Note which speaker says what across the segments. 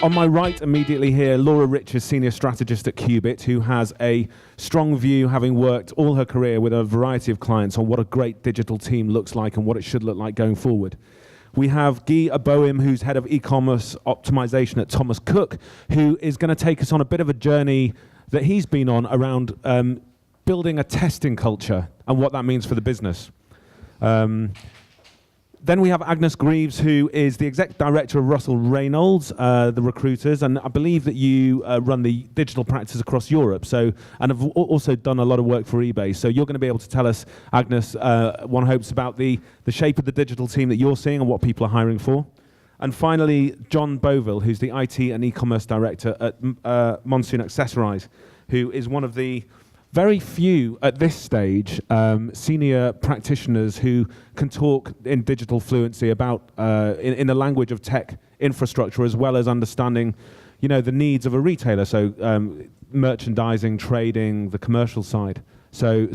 Speaker 1: On my right immediately here, Laura Rich is Senior Strategist at Qubit, who has a strong view, having worked all her career with a variety of clients, on what a great digital team looks like and what it should look like going forward. We have Guy Aboim, who's Head of E-commerce Optimization at Thomas Cook, who is going to take us on a bit of a journey that he's been on around building a testing culture and what that means for the business. Then we have Agnes Greaves, who is the Exec Director of Russell Reynolds, the recruiters, and I believe that you run the digital practices across Europe, and have also done a lot of work for eBay. So you're going to be able to tell us, Agnes, one hopes about the shape of the digital team that you're seeing and what people are hiring for. And finally, John Boville, who's the IT and e-commerce director at Monsoon Accessorize, who is one of the very few at this stage senior practitioners who can talk in digital fluency about in the language of tech infrastructure, as well as understanding, the needs of a retailer. So merchandising, trading, the commercial side. So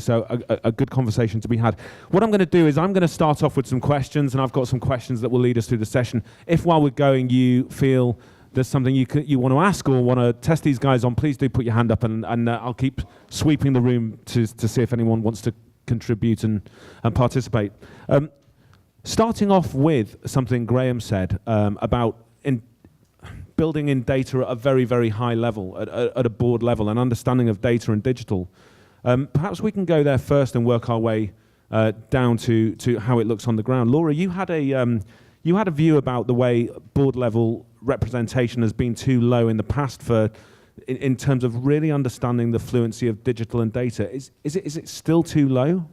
Speaker 1: a good conversation to be had. What I'm going to do is I'm going to start off with some questions, and I've got some questions that will lead us through the session. If while we're going you feel there's something you want to ask or want to test these guys on, please do put your hand up, and I'll keep sweeping the room to see if anyone wants to contribute and participate. Starting off with something Graham said about building in data at a very, very high level, at a board level, an understanding of data and digital. Perhaps we can go there first and work our way down to how it looks on the ground. Laura, you had a view about the way board level representation has been too low in the past in terms of really understanding the fluency of digital and data. Is it still too low?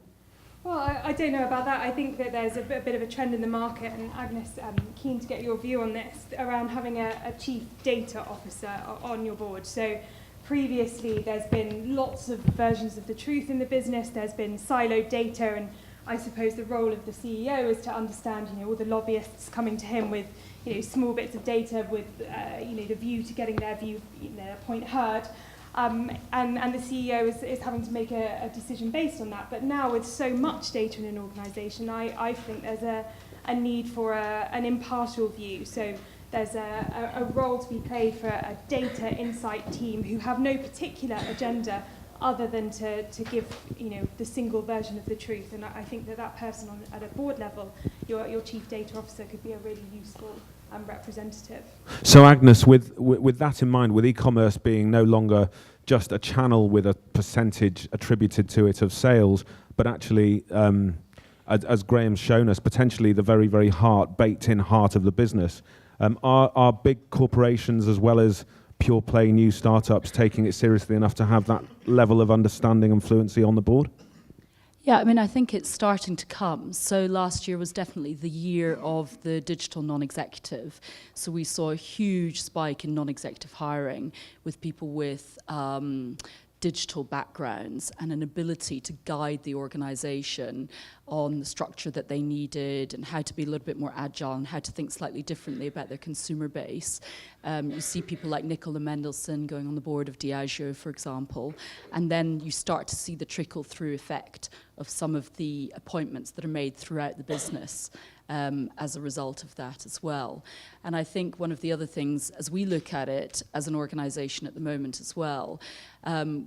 Speaker 2: Well, I don't know about that. I think that there's a bit of a trend in the market, and Agnes, I'm keen to get your view on this, around having a chief data officer on your board. So previously there's been lots of versions of the truth in the business. There's been siloed data, and I suppose the role of the CEO is to understand, all the lobbyists coming to him with, small bits of data with, the view to getting their view, their point heard. And the CEO is having to make a decision based on that. But now with so much data in an organisation, I think there's a need for an impartial view. So there's a role to be played for a data insight team who have no particular agenda other than to give the single version of the truth. And I think that person at a board level, your chief data officer, could be a really useful representative.
Speaker 1: So Agnes, with that in mind, with e-commerce being no longer just a channel with a percentage attributed to it of sales, but actually, as Graham's shown us, potentially the very, very baked-in heart of the business, are big corporations as well as pure play new startups taking it seriously enough to have that level of understanding and fluency on the board?
Speaker 3: Yeah, I think it's starting to come. So last year was definitely the year of the digital non-executive. So we saw a huge spike in non-executive hiring with people with digital backgrounds and an ability to guide the organization on the structure that they needed and how to be a little bit more agile and how to think slightly differently about their consumer base. You see people like Nicola Mendelsohn going on the board of Diageo, for example, and then you start to see the trickle-through effect of some of the appointments that are made throughout the business as a result of that as well. And I think one of the other things, as we look at it as an organization at the moment as well,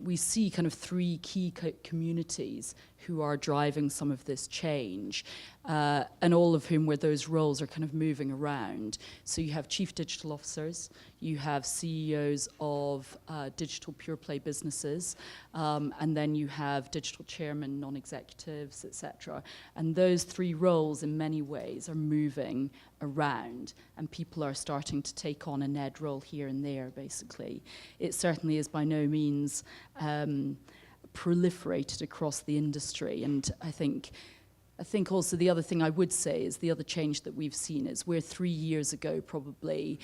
Speaker 3: we see kind of three key communities who are driving some of this change, and all of whom where those roles are kind of moving around. So you have chief digital officers, you have CEOs of digital pure play businesses, and then you have digital chairmen, non-executives, etc. And those three roles in many ways are moving around, and people are starting to take on a NED role here and there, basically. It certainly is by no means proliferated across the industry, and I think also the other thing I would say is the other change that we've seen is where 3 years ago probably,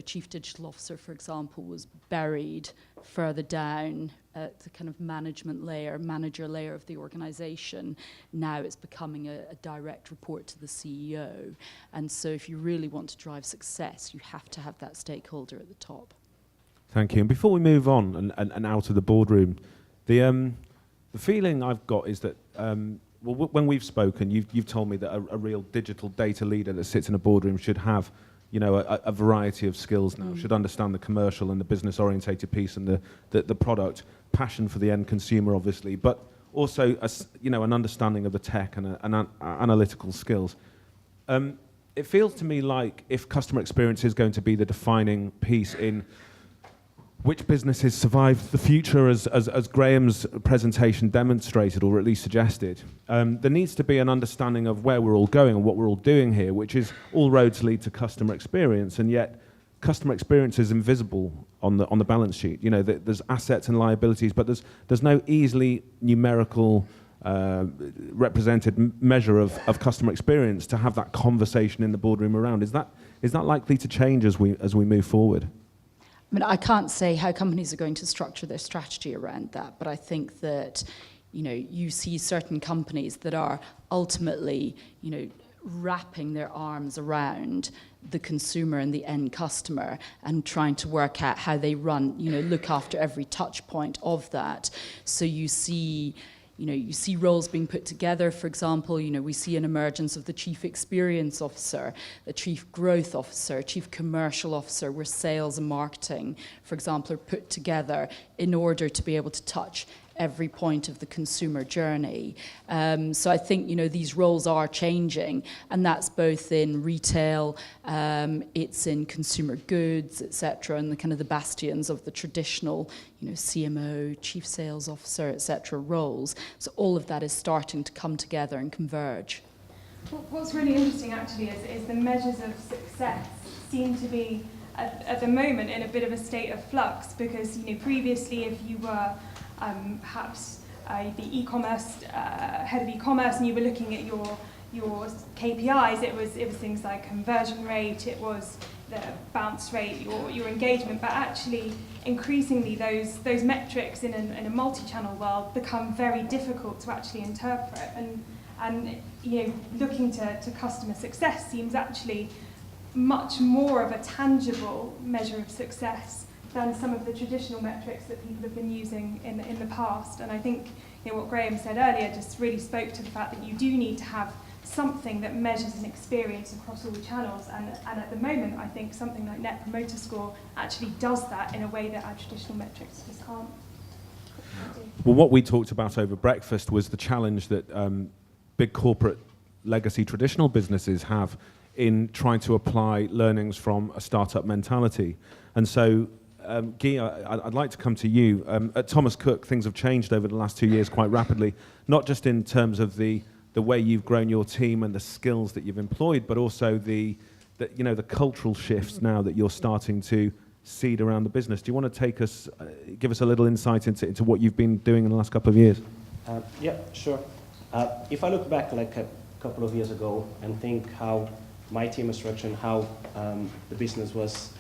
Speaker 3: chief digital officer, for example, was buried further down at the kind of manager layer of the organization. Now it's becoming a direct report to the CEO. And so if you really want to drive success, you have to have that stakeholder at the top.
Speaker 1: Thank you. And before we move on and out of the boardroom, the feeling I've got is that when we've spoken, you've told me that a real digital data leader that sits in a boardroom should have, a variety of skills now, should understand the commercial and the business orientated piece and the product, passion for the end consumer, obviously, but also an understanding of the tech and analytical skills. It feels to me like if customer experience is going to be the defining piece in which businesses survive the future, as Graham's presentation demonstrated, or at least suggested, there needs to be an understanding of where we're all going and what we're all doing here, which is all roads lead to customer experience, and yet customer experience is invisible on the balance sheet. There's assets and liabilities, but there's no easily numerical represented measure of customer experience to have that conversation in the boardroom around. Is that likely to change as we move forward?
Speaker 3: I mean, I can't say how companies are going to structure their strategy around that, but I think that, you see certain companies that are ultimately, wrapping their arms around the consumer and the end customer and trying to work out how they look after every touch point of that. So you see roles being put together. For example, we see an emergence of the chief experience officer, the chief growth officer, chief commercial officer, where sales and marketing, for example, are put together in order to be able to touch every point of the consumer journey. So I think, these roles are changing, and that's both in retail, it's in consumer goods, etc., and the kind of the bastions of the traditional, CMO, chief sales officer, etc. roles. So all of that is starting to come together and converge.
Speaker 2: What's really interesting actually is the measures of success seem to be at the moment in a bit of a state of flux, because previously if you were perhaps the e-commerce head of e-commerce and you were looking at your KPIs, it was things like conversion rate, it was the bounce rate, your engagement, but actually increasingly those metrics in a multi-channel world become very difficult to actually interpret, and looking to customer success seems actually much more of a tangible measure of success than some of the traditional metrics that people have been using in the past. And I think what Graham said earlier just really spoke to the fact that you do need to have something that measures an experience across all the channels, and at the moment I think something like Net Promoter Score actually does that in a way that our traditional metrics just can't.
Speaker 1: Well, what we talked about over breakfast was the challenge that big corporate legacy traditional businesses have in trying to apply learnings from a startup mentality. And so Guy, I'd like to come to you. At Thomas Cook, things have changed over the last 2 years quite rapidly, not just in terms of the way you've grown your team and the skills that you've employed, but also the cultural shifts now that you're starting to seed around the business. Do you want to give us a little insight into what you've been doing in the last couple of years?
Speaker 4: Yeah, sure. If I look back like a couple of years ago and think how my team was structured and how the business was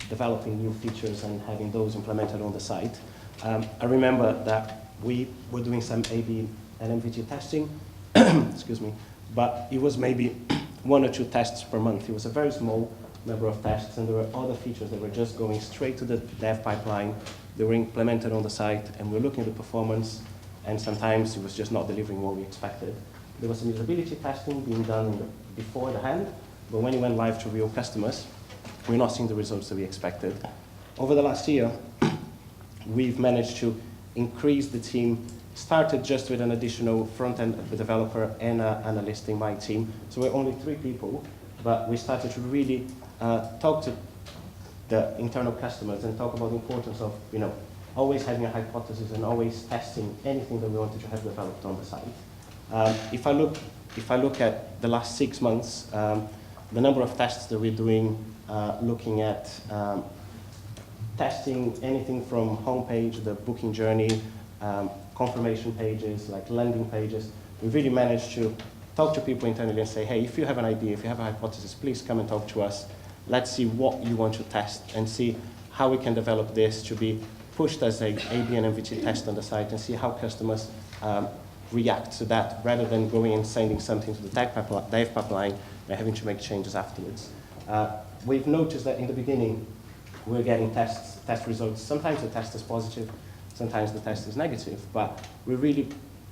Speaker 4: developing new features and having those implemented on the site. I remember that we were doing some A/B and MVG testing, excuse me, but it was maybe 1 or 2 tests per month. It was a very small number of tests, and there were other features that were just going straight to the dev pipeline. They were implemented on the site, and we were looking at the performance, and sometimes it was just not delivering what we expected. There was some usability testing being done before the hand, but when it went live to real customers, we're not seeing the results that we expected. Over the last year, we've managed to increase the team, started just with an additional front-end developer and an analyst in my team. So we're only 3 people, but we started to really talk to the internal customers and talk about the importance of, always having a hypothesis and always testing anything that we wanted to have developed on the site. If I look at the last 6 months, the number of tests that we're doing, looking at testing anything from homepage, the booking journey, confirmation pages, like landing pages. We really managed to talk to people internally and say, hey, if you have an idea, if you have a hypothesis, please come and talk to us. Let's see what you want to test and see how we can develop this to be pushed as a A/B and MVT test on the site and see how customers react to that, rather than going and sending something to the dev pipeline and having to make changes afterwards. We've noticed that in the beginning, we're getting test results. Sometimes the test is positive, sometimes the test is negative, but we really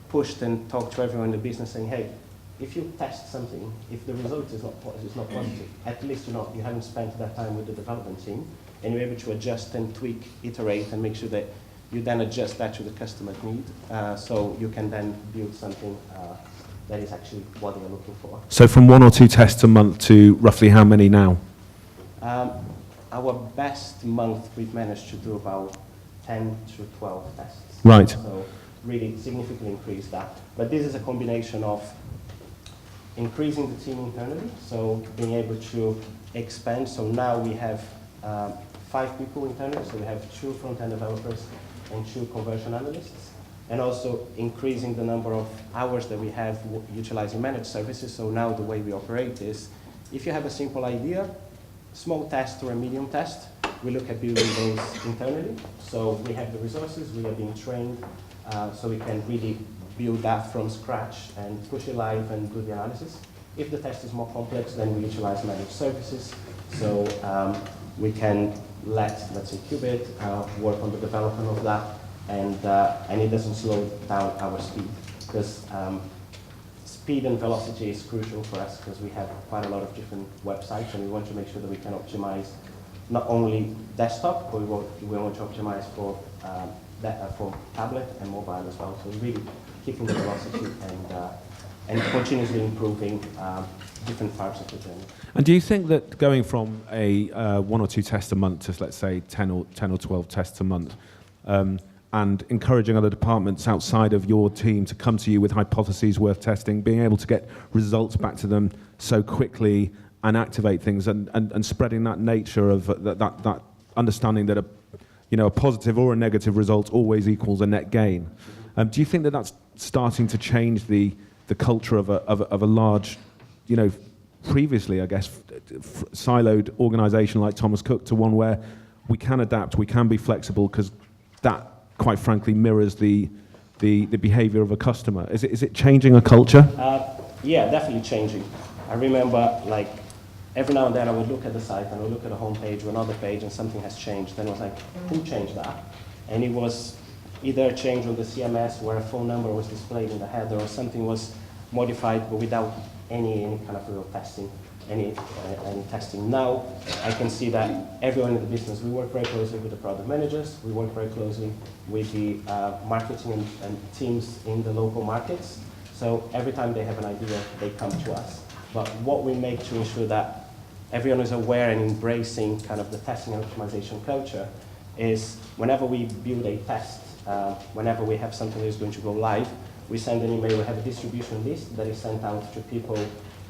Speaker 4: pushed and talked to everyone in the business saying, hey, if you test something, if the result is not positive, at least you haven't spent that time with the development team, and you're able to adjust and tweak, iterate, and make sure that you then adjust that to the customer's need, so you can then build something that is actually what they're looking for.
Speaker 1: So from 1 or 2 tests a month to roughly how many now?
Speaker 4: Our best month, we've managed to do about 10 to 12 tests.
Speaker 1: Right.
Speaker 4: So really significantly increase that. But this is a combination of increasing the team internally, so being able to expand. So now we have 5 people internally, so we have 2 front-end developers and 2 conversion analysts, and also increasing the number of hours that we have utilizing managed services. So now the way we operate is, if you have a simple idea, small test or a medium test, we look at building those internally. So we have the resources, we are being trained, so we can really build that from scratch and push it live and do the analysis. If the test is more complex, then we utilize managed services. So we can let, let's say, Qubit work on the development of that, and it doesn't slow down our speed, because speed and velocity is crucial for us, because we have quite a lot of different websites, and we want to make sure that we can optimize not only desktop, but we want to optimize for tablet and mobile as well. So really keeping the velocity and continuously improving different parts of the journey.
Speaker 1: And do you think that going from a 1 or 2 tests a month to, let's say, 10 or 12 tests a month, and encouraging other departments outside of your team to come to you with hypotheses worth testing, being able to get results back to them so quickly and activate things, and spreading that nature of that understanding that a positive or a negative result always equals a net gain? Do you think that that's starting to change the culture of a large, previously, I guess, siloed organisation like Thomas Cook, to one where we can adapt, we can be flexible, because that, quite frankly, mirrors the behaviour of a customer? Is it changing a culture?
Speaker 4: Yeah, definitely changing. I remember, like, every now and then I would look at the site and I would look at a homepage or another page and something has changed. Then I was like, who changed that? And it was either a change on the CMS where a phone number was displayed in the header, or something was modified but without any kind of real testing, any testing. Now I can see that everyone in the business, we work very closely with the product managers, we work very closely with the marketing and teams in the local markets. So every time they have an idea, they come to us. But what we make to ensure that everyone is aware and embracing kind of the testing and optimization culture is, whenever we build a test, whenever we have something that is going to go live, we send an email. We have a distribution list that is sent out to people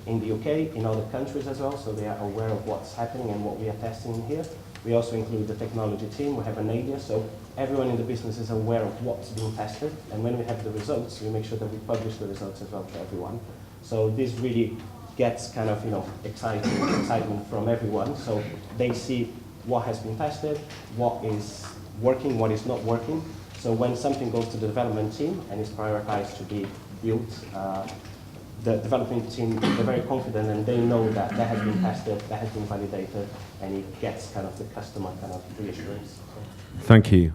Speaker 4: in the UK, in other countries as well, so they are aware of what's happening and what we are testing here. We also include the technology team. We have an ADIA, so everyone in the business is aware of what's being tested. And when we have the results, we make sure that we publish the results as well to everyone. So this really gets kind of, excitement from everyone. So they see what has been tested, what is working, what is not working. So when something goes to the development team and is prioritized to be built, the development team, they're very confident and they know that that has been tested, that has been validated, and it gets kind of the customer kind of reassurance.
Speaker 1: Thank you.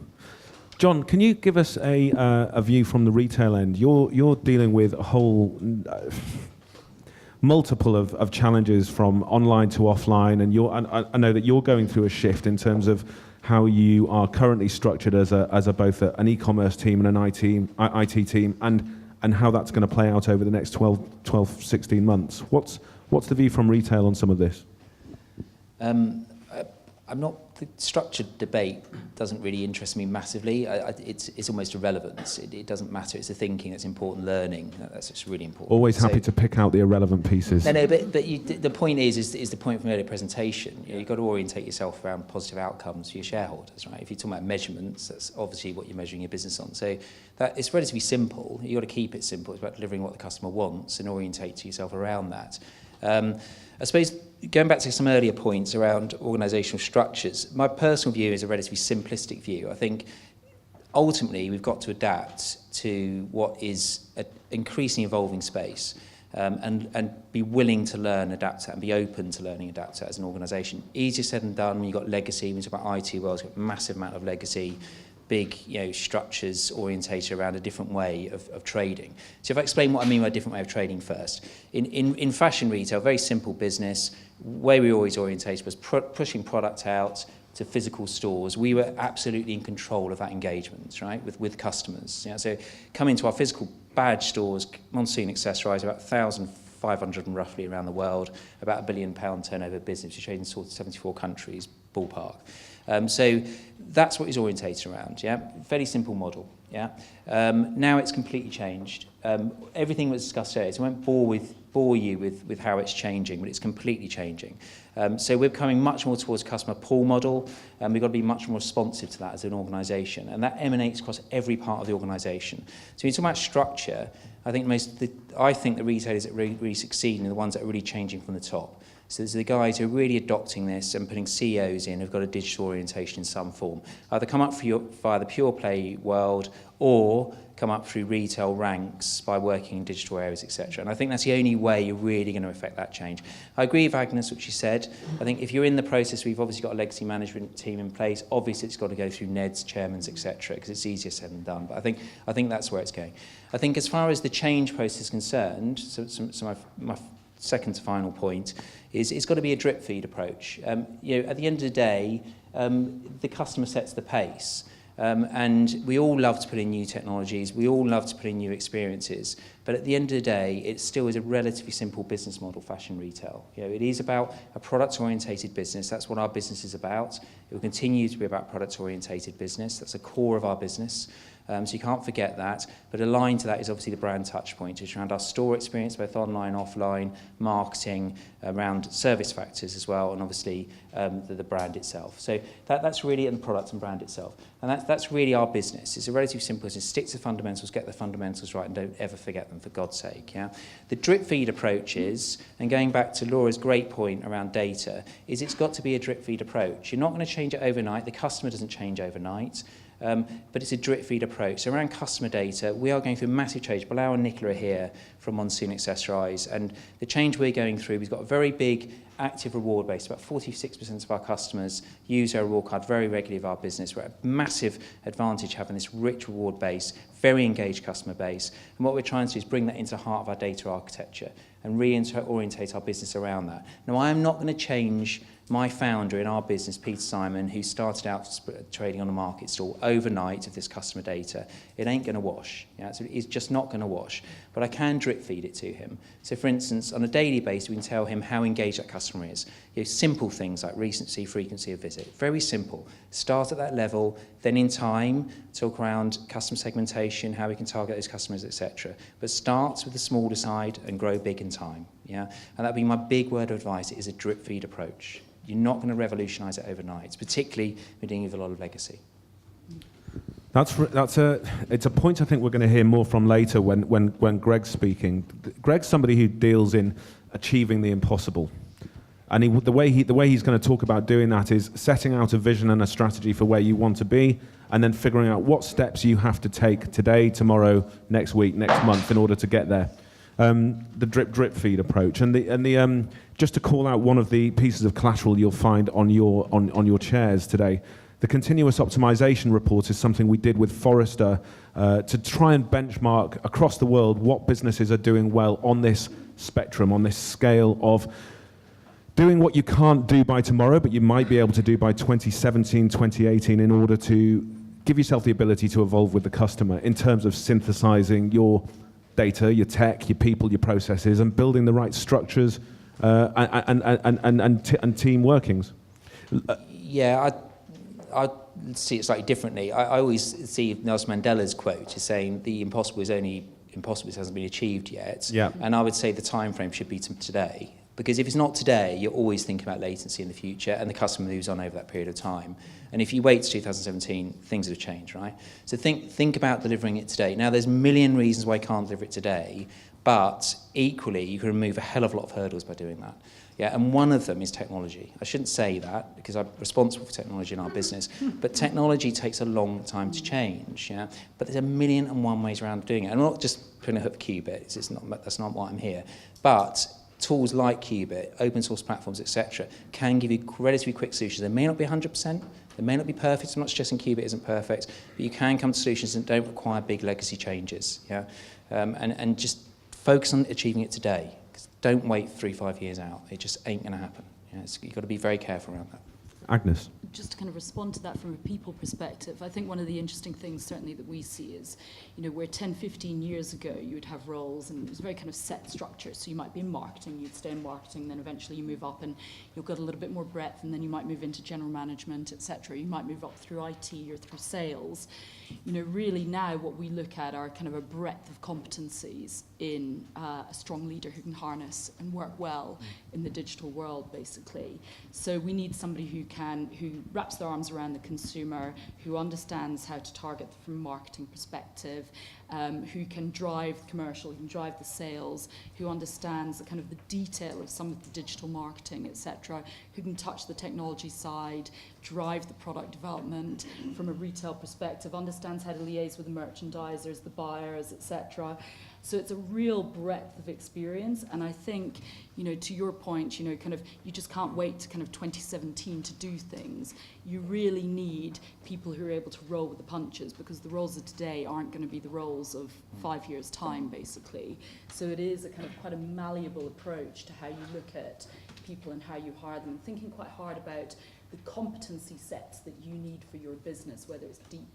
Speaker 1: John, can you give us a view from the retail end? You're dealing with a whole multiple of challenges from online to offline, and I know that you're going through a shift in terms of how you are currently structured as both an e-commerce team and an IT team, and how that's going to play out over the next 12, 16 months. What's the view from retail on some of this?
Speaker 5: The structured debate doesn't really interest me massively. It's almost irrelevant. It doesn't matter. It's the thinking that's important, learning. That's just really important.
Speaker 1: Always happy to pick out the irrelevant pieces.
Speaker 5: No, but the point is the point from earlier presentation. You've got to orientate yourself around positive outcomes for your shareholders, right? If you're talking about measurements, that's obviously what you're measuring your business on. So that it's relatively simple. You've got to keep it simple. It's about delivering what the customer wants and orientate yourself around that. I suppose going back to some earlier points around organisational structures, my personal view is a relatively simplistic view. I think ultimately we've got to adapt to what is an increasingly evolving space, and be willing to learn, adapt to, and be open to learning, adapt to as an organisation. Easier said than done when you've got legacy. When you talk about IT world, you've got a massive amount of legacy. big structures orientated around a different way of trading. So if I explain what I mean by a different way of trading first, in fashion retail, very simple business, way we always orientated was pushing product out to physical stores. We were absolutely in control of that engagement, right, with customers. So coming to our physical badge stores, Monsoon Accessorize, about 1,500 roughly around the world, about £1 billion turnover business. We trade in sort of 74 countries, ballpark. So that's what it's orientated around, Very simple model, Now it's completely changed. Everything was discussed earlier, so I won't bore you with how it's changing, but it's completely changing. So we're becoming much more towards a customer pull model, and we've got to be much more responsive to that as an organisation, and that emanates across every part of the organisation. So when you talk about structure, I think the retailers that really succeed are the ones that are really changing from the top. So there's the guys who are really adopting this and putting CEOs in who've got a digital orientation in some form. Either come up via the pure play world or come up through retail ranks by working in digital areas, etc. And I think that's the only way you're really going to affect that change. I agree with Agnes, what she said. I think if you're in the process, we've obviously got a legacy management team in place. Obviously, it's got to go through NEDs, chairmans, etc., because it's easier said than done. But I think that's where it's going. I think as far as the change process is concerned, so my second to final point is it's got to be a drip feed approach. At the end of the day, the customer sets the pace. And we all love to put in new technologies, we all love to put in new experiences, but at the end of the day, it still is a relatively simple business model, fashion retail. It is about a product-orientated business. That's what our business is about. It will continue to be about product-orientated business. That's the core of our business. So you can't forget that. But aligned to that is obviously the brand touch point. It's around our store experience, both online, offline, marketing, around service factors as well, and obviously the brand itself. So that's really in the product and brand itself. And that's really our business. It's a relatively simple business. Stick to fundamentals, get the fundamentals right, and don't ever forget them, for God's sake. The drip feed approach is, and going back to Laura's great point around data, is it's got to be a drip feed approach. You're not going to change it overnight. The customer doesn't change overnight. But it's a drip feed approach. So around customer data, we are going through massive change. Bilal and Nicola are here from Monsoon Accessorize, and the change we're going through, we've got a very big active reward base. About 46% of our customers use our reward card very regularly of our business. We're at a massive advantage having this rich reward base, very engaged customer base. And what we're trying to do is bring that into the heart of our data architecture and reorientate our business around that. Now, I am not going to change my founder in our business, Peter Simon, who started out trading on a market stall overnight of this customer data. It ain't going to wash. So it's just not going to wash. But I can drip feed it to him. So, for instance, on a daily basis, we can tell him how engaged that customer is. Simple things like recency, frequency of visit. Very simple. Start at that level. Then in time, talk around customer segmentation, how we can target those customers, etc. But start with the smaller side and grow big in time. And that'd be my big word of advice. It is a drip feed approach. You're not going to revolutionise it overnight, particularly if you're dealing with a lot of legacy.
Speaker 1: It's a point I think we're going to hear more from later when Greg's speaking. Greg's somebody who deals in achieving the impossible. And the way he's going to talk about doing that is setting out a vision and a strategy for where you want to be, and then figuring out what steps you have to take today, tomorrow, next week, next month in order to get there. The drip feed approach, and just to call out one of the pieces of collateral you'll find on your chairs today, the continuous optimization report is something we did with Forrester to try and benchmark across the world what businesses are doing well on this spectrum, on this scale of doing what you can't do by tomorrow, but you might be able to do by 2017, 2018 in order to give yourself the ability to evolve with the customer in terms of synthesizing your data, your tech, your people, your processes, and building the right structures and team workings.
Speaker 5: I see it slightly differently. I always see Nelson Mandela's quote as saying the impossible is only impossible, it hasn't been achieved yet. Yeah. And I would say the time frame should be today. Because if it's not today, you're always thinking about latency in the future, and the customer moves on over that period of time. And if you wait to 2017, things have changed, right? So think about delivering it today. Now, there's a million reasons why you can't deliver it today, but equally, you can remove a hell of a lot of hurdles by doing that. And one of them is technology. I shouldn't say that because I'm responsible for technology in our business, but technology takes a long time to change. But there's a million and one ways around doing it. I'm not just putting a hook for Qubit. That's not why I'm here. But tools like Qubit, open source platforms, etc., can give you relatively quick solutions. They may not be 100%, They may not be perfect. I'm not suggesting Qubit isn't perfect, but you can come to solutions that don't require big legacy changes. Yeah, and just focus on achieving it today. Don't wait 3-5 years out. It just ain't going to happen. Yeah, you've got to be very careful around that.
Speaker 1: Agnes?
Speaker 3: Just to kind of respond to that from a people perspective, I think one of the interesting things certainly that we see is, where 10, 15 years ago you would have roles and it was very kind of set structure. So you might be in marketing, you'd stay in marketing, then eventually you move up and you'll get a little bit more breadth, and then you might move into general management, etc. You might move up through IT or through sales. Really now what we look at are kind of a breadth of competencies in a strong leader who can harness and work well in the digital world, basically. So we need somebody who wraps their arms around the consumer, who understands how to target from a marketing perspective, who can drive the commercial, who can drive the sales, who understands the kind of the detail of some of the digital marketing, etc., who can touch the technology side, drive the product development from a retail perspective, understands how to liaise with the merchandisers, the buyers, etc. So it's a real breadth of experience, and I think, to your point, kind of you just can't wait to kind of 2017 to do things. You really need people who are able to roll with the punches, because the roles of today aren't going to be the roles of 5 years' time, basically. So it is a kind of quite a malleable approach to how you look at people and how you hire them, thinking quite hard about the competency sets that you need for your business, whether it's deep,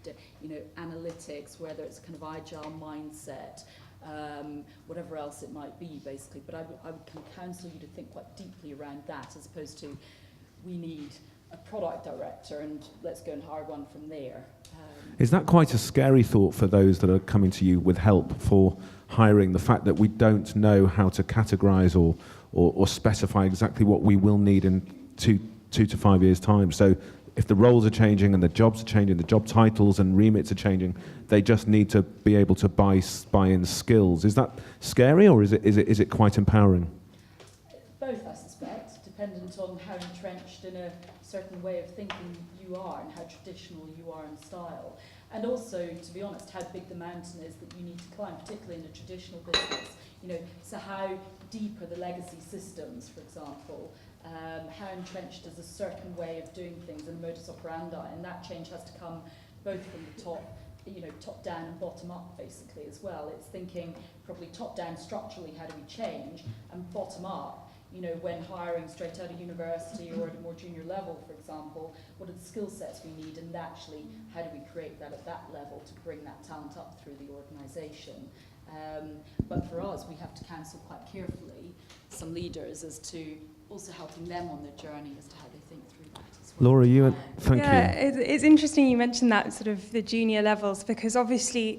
Speaker 3: analytics, whether it's kind of agile mindset, whatever else it might be, basically. But I would kind of counsel you to think quite deeply around that, as opposed to, we need a product director and let's go and hire one from there.
Speaker 1: Is that quite a scary thought for those that are coming to you with help for hiring, the fact that we don't know how to categorize or specify exactly what we will need in 2 to 5 years' time? So if the roles are changing and the jobs are changing, the job titles and remits are changing, they just need to be able to buy in skills. Is that scary, or is it quite empowering?
Speaker 3: Both, I suspect, dependent on how entrenched in a certain way of thinking you are and how traditional you are in style. And also, to be honest, how big the mountain is that you need to climb, particularly in a traditional business. So how deep are the legacy systems, for example? How entrenched is a certain way of doing things and modus operandi, and that change has to come both from the top down and bottom up, basically, as well. It's thinking probably top down structurally, how do we change, and bottom up, when hiring straight out of university or at a more junior level, for example, what are the skill sets we need, and actually how do we create that at that level to bring that talent up through the organisation. But for us, we have to counsel quite carefully some leaders as to also helping them on their journey as to how they think through that as well.
Speaker 1: Laura, thank you.
Speaker 2: It's interesting you mentioned that, sort of the junior levels, because obviously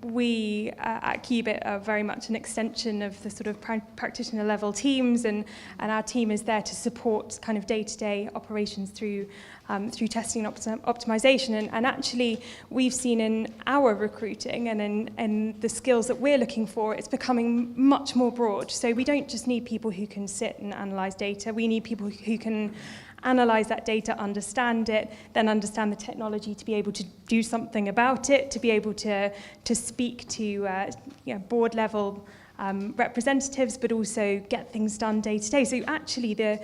Speaker 2: we at Qubit are very much an extension of the sort of practitioner level teams, and our team is there to support kind of day-to-day operations through testing and optimization. And actually, we've seen in our recruiting and in the skills that we're looking for, it's becoming much more broad. So we don't just need people who can sit and analyze data. We need people who can analyze that data, understand it, then understand the technology to be able to do something about it, to be able to speak to board level representatives, but also get things done day to day. So actually, the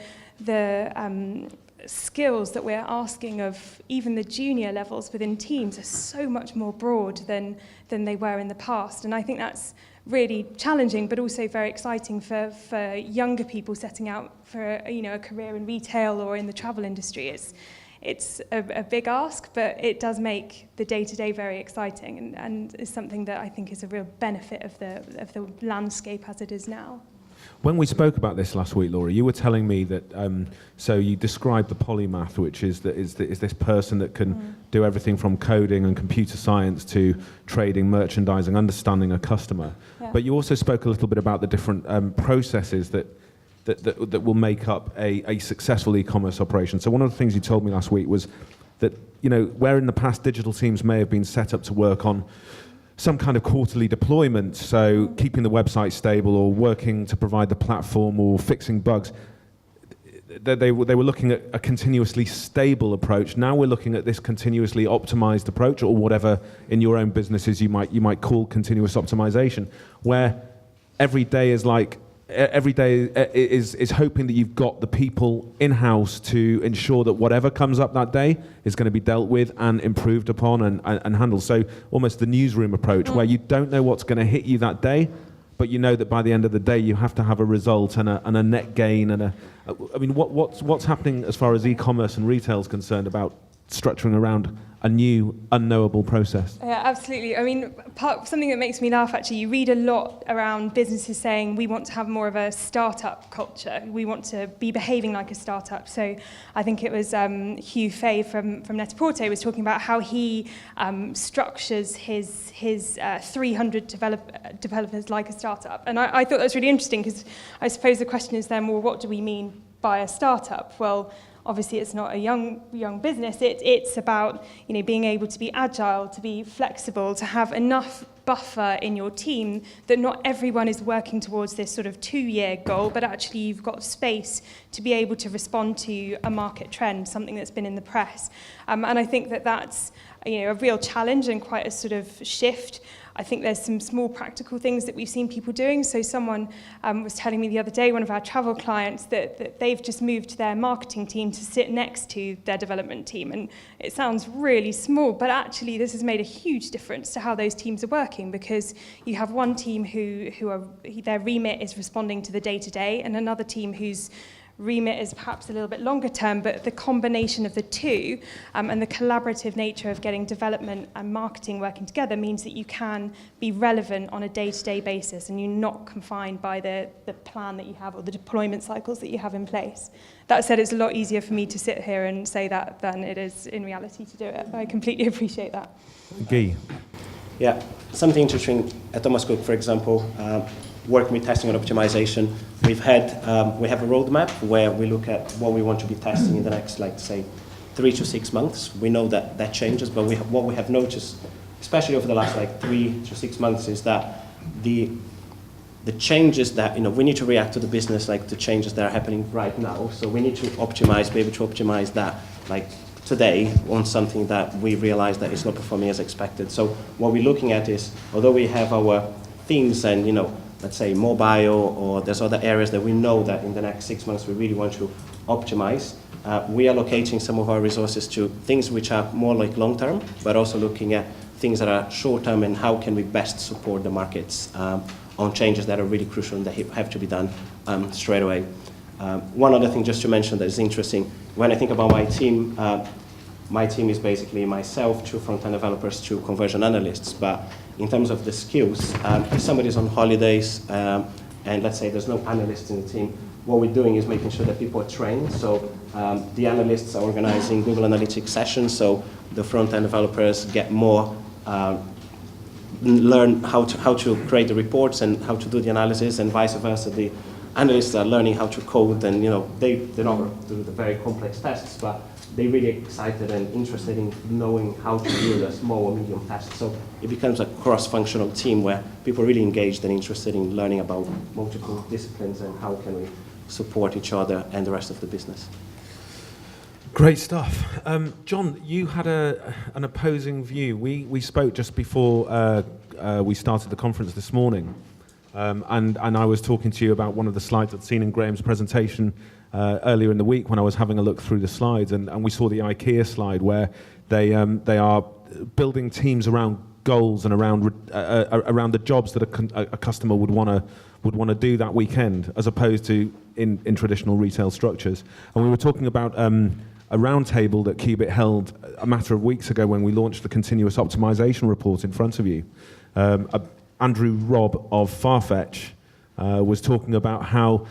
Speaker 2: skills that we're asking of even the junior levels within teams are so much more broad than they were in the past, and I think that's really challenging, but also very exciting for younger people setting out for a career in retail or in the travel industry. It's a big ask, but it does make the day-to-day very exciting, and is something that I think is a real benefit of the landscape as it is now.
Speaker 1: When we spoke about this last week, Laura, you were telling me that, so you described the polymath, which is this person that can do everything from coding and computer science to trading, merchandising, understanding a customer. Yeah. But you also spoke a little bit about the different processes that will make up a successful e-commerce operation. So one of the things you told me last week was that, where in the past digital teams may have been set up to work on some kind of quarterly deployment, so keeping the website stable or working to provide the platform or fixing bugs, they were looking at a continuously stable approach. Now we're looking at this continuously optimized approach, or whatever in your own businesses you might call continuous optimization, where every day is like every day is hoping that you've got the people in-house to ensure that whatever comes up that day is going to be dealt with and improved upon and handled. So almost the newsroom approach, where you don't know what's going to hit you that day, but you know that by the end of the day you have to have a result and a net gain and I mean, what's happening as far as e-commerce and retail is concerned about structuring around a new unknowable process?
Speaker 2: Yeah, absolutely. I mean, something that makes me laugh, actually, you read a lot around businesses saying we want to have more of a startup culture. We want to be behaving like a startup. So I think it was Hugh Fay from Net-a-Porter was talking about how he structures his 300 developers like a startup. And I thought that was really interesting, because I suppose the question is then, well, what do we mean by a startup? Well, obviously, it's not a young business. It's about, you know, being able to be agile, to be flexible, to have enough buffer in your team that not everyone is working towards this sort of 2-year goal, but actually you've got space to be able to respond to a market trend, something that's been in the press. And I think that that's, you know, a real challenge and quite a sort of shift. I think there's some small practical things that we've seen people doing. So someone was telling me the other day, one of our travel clients, that they've just moved their marketing team to sit next to their development team. And it sounds really small, but actually this has made a huge difference to how those teams are working, because you have one team who their remit is responding to the day-to-day, and another team whose remit is perhaps a little bit longer term, but the combination of the two and the collaborative nature of getting development and marketing working together means that you can be relevant on a day-to-day basis, and you're not confined by the plan that you have or the deployment cycles that you have in place. That said, it's a lot easier for me to sit here and say that than it is in reality to do it. I completely appreciate that.
Speaker 1: Guy.
Speaker 4: Yeah, something interesting at Thomas Cook, for example, working with testing and optimization. We have a roadmap where we look at what we want to be testing in the next, like, say, 3 to 6 months. We know that changes, but what we have noticed, especially over the last 3 to 6 months, is that the changes that, you know, we need to react to the business, like the changes that are happening right now. So we need to be able to optimize that, like today, on something that we realize that is not performing as expected. So what we're looking at is, although we have our themes and, you know, let's say mobile, or there's other areas that we know that in the next 6 months we really want to optimize, we are allocating some of our resources to things which are more like long-term, but also looking at things that are short-term and how can we best support the markets on changes that are really crucial and that have to be done straight away. One other thing just to mention that is interesting, when I think about my team is basically myself, 2 front-end developers, 2 conversion analysts, but in terms of the skills, if somebody's on holidays and let's say there's no analysts in the team, what we're doing is making sure that people are trained. So the analysts are organizing Google Analytics sessions, so the front-end developers get more, learn how to create the reports and how to do the analysis, and vice versa. The analysts are learning how to code, and, you know, they don't do the very complex tests, but they're really excited and interested in knowing how to do the small or medium tests. So it becomes a cross-functional team where people are really engaged and interested in learning about multiple disciplines and how can we support each other and the rest of the business.
Speaker 1: Great stuff. John, you had an opposing view. We spoke just before we started the conference this morning, and I was talking to you about one of the slides I'd seen in Graham's presentation earlier in the week when I was having a look through the slides, and we saw the IKEA slide where they are building teams around goals and around the jobs that a customer would want to do that weekend, as opposed to in traditional retail structures. And we were talking about a roundtable that Qubit held a matter of weeks ago when we launched the continuous optimization report in front of you. Andrew Robb of Farfetch was talking about how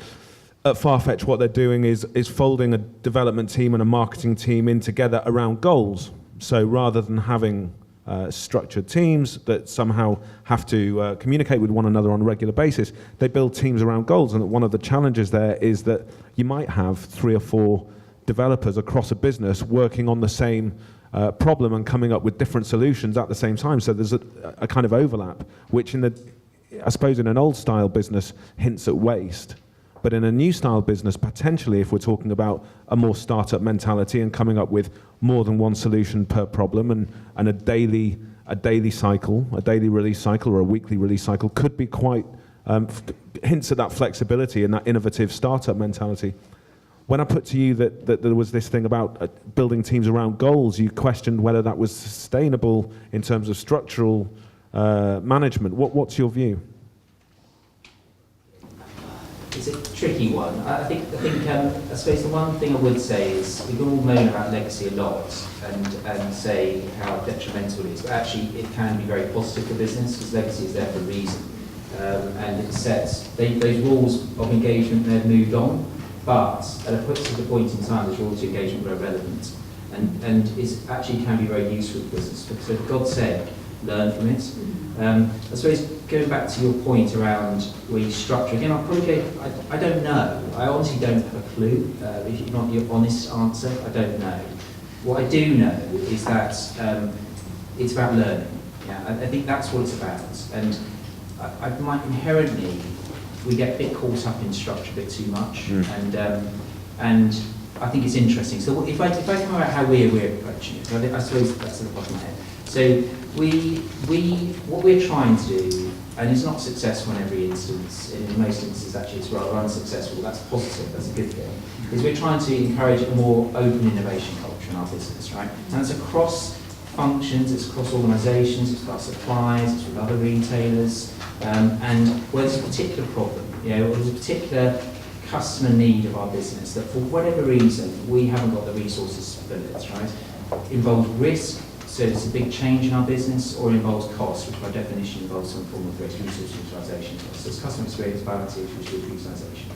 Speaker 1: at Farfetch what they're doing is folding a development team and a marketing team in together around goals. So rather than having structured teams that somehow have to communicate with one another on a regular basis, they build teams around goals. And one of the challenges there is that you might have 3 or 4 developers across a business working on the same problem and coming up with different solutions at the same time. So there's a kind of overlap, which I suppose in an old style business hints at waste. But in a new style business, potentially, if we're talking about a more startup mentality and coming up with more than one solution per problem and a daily cycle, a daily release cycle or a weekly release cycle could be quite hints at that flexibility and that innovative startup mentality. When I put to you that there was this thing about building teams around goals, you questioned whether that was sustainable in terms of structural management. What's your view?
Speaker 5: It's a tricky one. I suppose the one thing I would say is we can all moan about legacy a lot and say how detrimental it is, but actually it can be very positive for business because legacy is there for a reason. And it sets, those rules of engagement, they've moved on, but at a particular point in time, those rules of engagement were irrelevant. And it actually can be very useful for business because if God said, learn from it. I suppose going back to your point around restructure, again, I'll probably go, I don't know. I honestly don't have a clue. If you're not your honest answer, I don't know. What I do know is that it's about learning. Yeah, I think that's what it's about. And I might inherently, we get a bit caught up in structure a bit too much. And I think it's interesting. So if I come about how we're approaching it, I suppose that's at the bottom of my head. So what we're trying to do, and it's not successful in every instance, in most instances actually it's rather unsuccessful, that's positive, that's a good thing, is we're trying to encourage a more open innovation culture in our business, right? And it's across functions, it's across organisations, it's across suppliers, it's with other retailers, and where there's a particular problem, or there's a particular customer need of our business that for whatever reason we haven't got the resources to fill it, right? Involves risk, so it's a big change in our business, or involves cost, which by definition involves some form of risk, resource utilisation cost. So it's customer experience, balance, resource utilisation.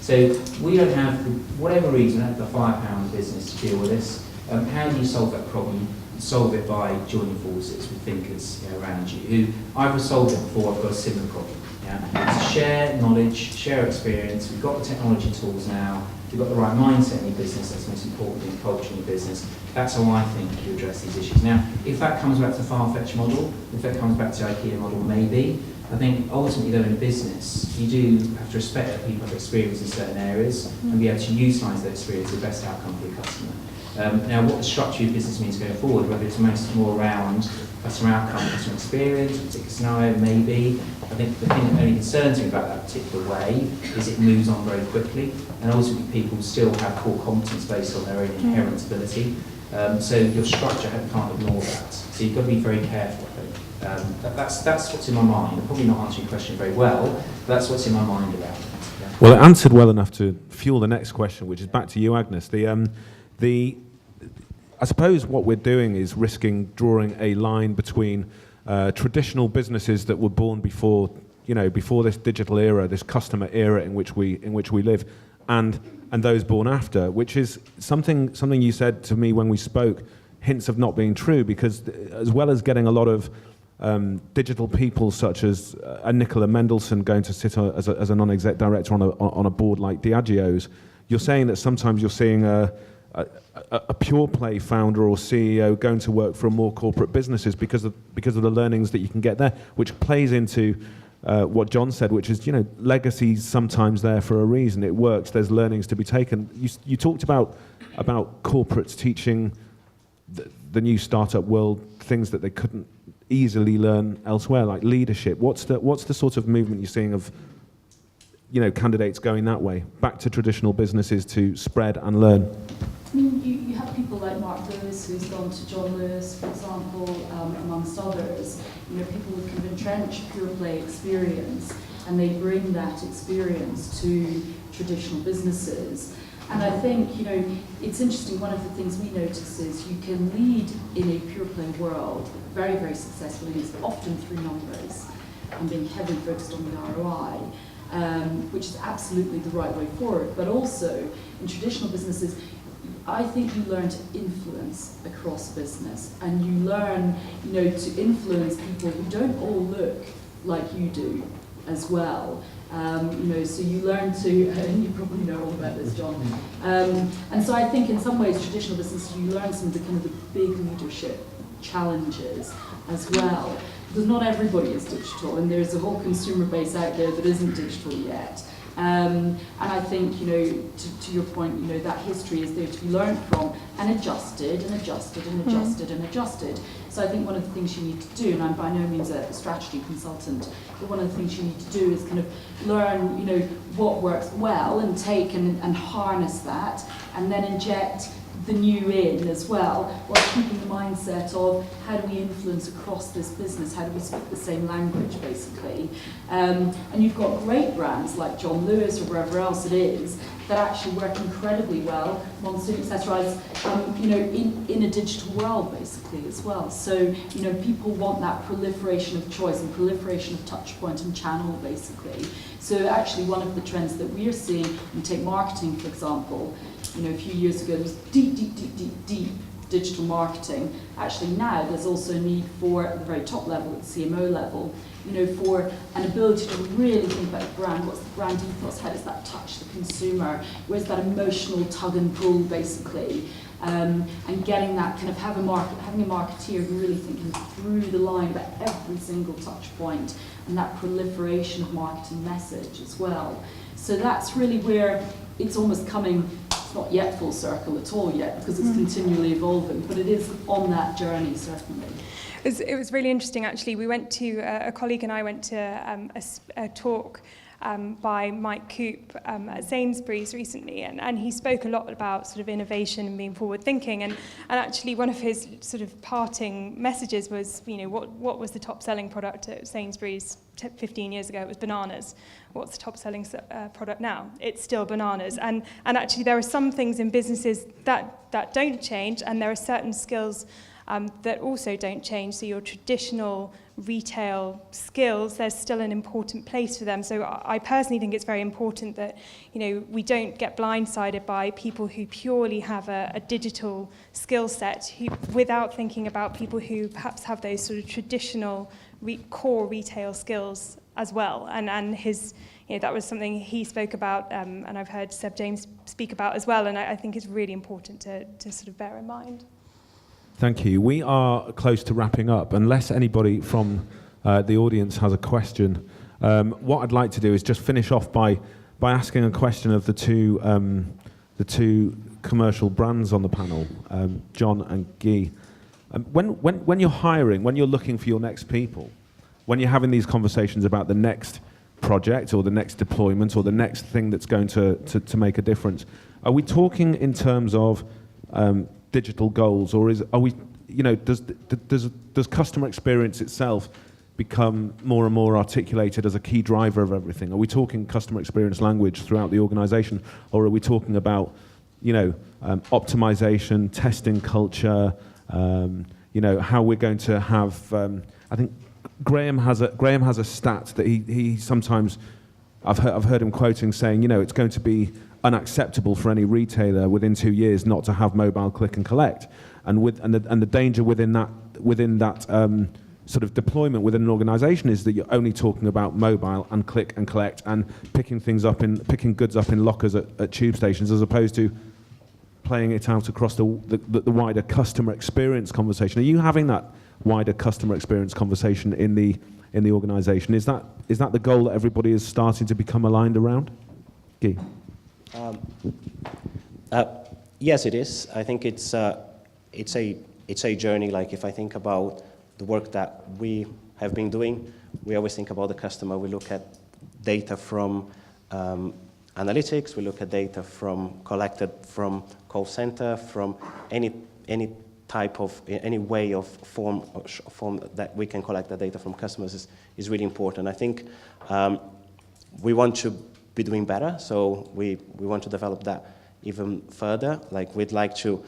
Speaker 5: So we don't have, for whatever reason, the firepower in the business to deal with this. How do you solve that problem? Solve it by joining forces with thinkers around you who either solved it before, I've got a similar problem. Yeah? So share knowledge, share experience. We've got the technology tools now. We've got the right mindset in your business. That's the most important thing, culture in your business. That's how I think you address these issues. Now, if that comes back to the far-fetched model, if that comes back to the IKEA model, maybe. I think ultimately, though, in a business, you do have to respect that people have experience in certain areas and be able to utilise that experience to the best outcome for your customer. Now, what the structure of your business means going forward, whether it's more around customer outcome, customer experience, a particular scenario, maybe. I think the thing that only concerns me about that particular way is it moves on very quickly, and ultimately people still have core competence based on their own inherent ability. So your structure can't ignore that. So you've got to be very careful, I think. That's what's in my mind. I'm probably not answering your question very well, but that's what's in my mind about it. Yeah.
Speaker 1: Well, it answered well enough to fuel the next question, which is back to you, Agnes. I suppose what we're doing is risking drawing a line between traditional businesses that were born before this digital era, this customer era in which we live, and those born after, which is something you said to me when we spoke, hints of not being true, because as well as getting a lot of digital people such as Nicola Mendelsohn going to sit as a non-exec director on a board like Diageo's, you're saying that sometimes you're seeing a pure play founder or CEO going to work for more corporate businesses because of the learnings that you can get there, which plays into what John said, which is legacy's sometimes there for a reason. It works. There's learnings to be taken. You talked about corporates teaching the new startup world things that they couldn't easily learn elsewhere, like leadership. What's the sort of movement you're seeing of candidates going that way, back to traditional businesses to spread and learn?
Speaker 3: I mean, you have people like Mark Lewis, who's gone to John Lewis, for example, amongst others. People with kind of entrenched pure play experience, and they bring that experience to traditional businesses. And I think, it's interesting, one of the things we notice is you can lead in a pure play world very, very successfully, it's often through numbers and being heavily focused on the ROI. Which is absolutely the right way forward, but also in traditional businesses, I think you learn to influence across business, and you learn, to influence people who don't all look like you do as well. So you learn to, and you probably know all about this, John. And so I think in some ways, traditional businesses, you learn some of the kind of the big leadership challenges as well. Because not everybody is digital, and there's a whole consumer base out there that isn't digital yet. And I think, to your point, that history is there to be learned from and adjusted and adjusted and adjusted and adjusted. So I think one of the things you need to do, and I'm by no means a strategy consultant, but one of the things you need to do is kind of learn, what works well and take and harness that, and then inject the new in as well, while keeping the mindset of how do we influence across this business, how do we speak the same language, basically. And you've got great brands like John Lewis or wherever else it is that actually work incredibly well, Monsoon Accessorize, in a digital world, basically, as well. So, people want that proliferation of choice and proliferation of touch point and channel, basically. So actually one of the trends that we're seeing, and take marketing, for example, a few years ago there was deep digital marketing. Actually now there's also a need for, at the very top level, at the CMO level, for an ability to really think about the brand. What's the brand ethos? How does that touch the consumer? Where's that emotional tug and pull, basically? And getting that kind of having a marketeer who really thinking through the line about every single touch point and that proliferation of marketing message as well. So that's really where it's almost coming. It's not yet full circle at all yet because it's continually evolving, but it is on that journey, certainly.
Speaker 2: It was really interesting, actually. We went to, a colleague and I went to a talk by Mike Coop at Sainsbury's recently, and he spoke a lot about sort of innovation and being forward thinking, and actually one of his sort of parting messages was, what was the top selling product at Sainsbury's 15 years ago? It was bananas. What's the top selling product now? It's still bananas. And actually there are some things in businesses that don't change, and there are certain skills that also don't change. So your traditional retail skills, there's still an important place for them. So I personally think it's very important that we don't get blindsided by people who purely have a digital skill set without thinking about people who perhaps have those sort of traditional core retail skills as well. And his, that was something he spoke about, and I've heard Seb James speak about as well. And I think it's really important to sort of bear in mind.
Speaker 1: Thank you. We are close to wrapping up. Unless anybody from the audience has a question, what I'd like to do is just finish off by asking a question of the two commercial brands on the panel, John and Guy. When you're hiring, when you're looking for your next people, when you're having these conversations about the next project or the next deployment or the next thing that's going to make a difference, are we talking in terms of digital goals, or does customer experience itself become more and more articulated as a key driver of everything? Are we talking customer experience language throughout the organization, or are we talking about optimization, testing culture, how we're going to have I think Graham has a stat that he sometimes, I've heard him quoting, saying, it's going to be unacceptable for any retailer within 2 years not to have mobile click and collect, and the danger within that sort of deployment within an organisation is that you're only talking about mobile and click and collect and picking goods up in lockers at tube stations, as opposed to playing it out across the wider customer experience conversation. Are you having that wider customer experience conversation in the organisation? Is that the goal that everybody is starting to become aligned around? Guy?
Speaker 4: Yes, it is. I think it's a journey. Like, if I think about the work that we have been doing, we always think about the customer. We look at data from analytics. We look at data collected from call center, from any type of, any way of form that we can collect the data from customers is really important. I think we want to be doing better, so we want to develop that even further. Like, we'd like to,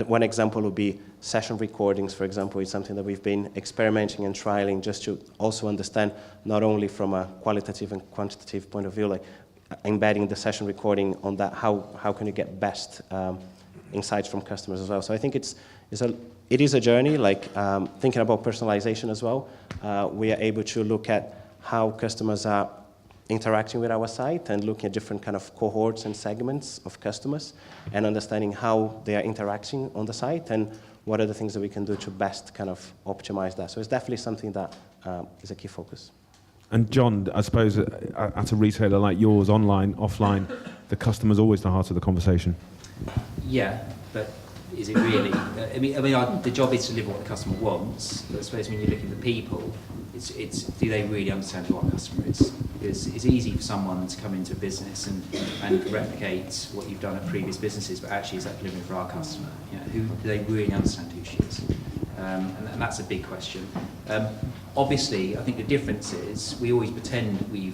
Speaker 4: one example would be session recordings, for example, is something that we've been experimenting and trialing just to also understand, not only from a qualitative and quantitative point of view, like embedding the session recording on that, how can you get best insights from customers as well. So I think it is a journey, like thinking about personalization as well. We are able to look at how customers are interacting with our site and looking at different kind of cohorts and segments of customers and understanding how they are interacting on the site and what are the things that we can do to best kind of optimize that. So it's definitely something that is a key focus.
Speaker 1: And John, I suppose at a retailer like yours, online, offline, the customer's always the heart of the conversation.
Speaker 5: Yeah, but is it really? The job is to deliver what the customer wants, but I suppose when you look at the people, it's do they really understand who our customer is? Because it's easy for someone to come into a business and replicate what you've done at previous businesses, but actually is that delivering for our customer? You know, who do they really understand who she is? And that's a big question. Obviously, I think the difference is we always pretend we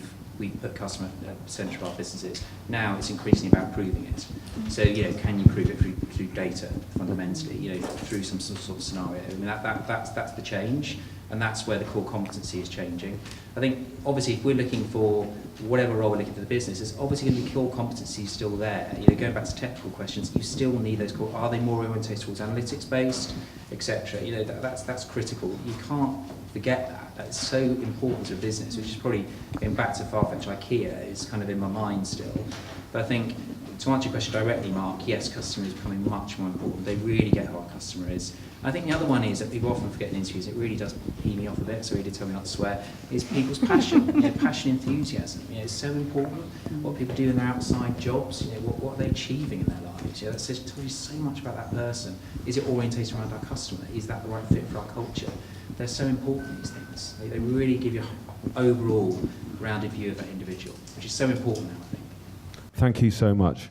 Speaker 5: put customer at the centre of our businesses. Now it's increasingly about proving it. So, you know, can you prove it through data fundamentally? You know, through some sort of scenario. I mean, that's the change, and that's where the core competency is changing. I think obviously if we're looking for whatever role we're looking for the business, there's obviously going to be core competency still there. You know, going back to technical questions, you still need those core. Are they more oriented towards analytics based, etc.? You know, that's critical. You can't forget that. That's so important to a business, which is probably going back to far-fetched IKEA is kind of in my mind still. But I think to answer your question directly, Mark, yes, customer is becoming much more important. They really get who our customer is. I think the other one is that people often forget in interviews, it really does pee me off a bit, so he did tell me not to swear, is people's passion, you know, passion, enthusiasm. You know, it's so important what people do in their outside jobs, you know, what are they achieving in their lives. You know, that says, tells you so much about that person. Is it orientated around our customer? Is that the right fit for our culture? They're so important, these things. They really give you an overall rounded view of that individual, which is so important now, I think.
Speaker 1: Thank you so much.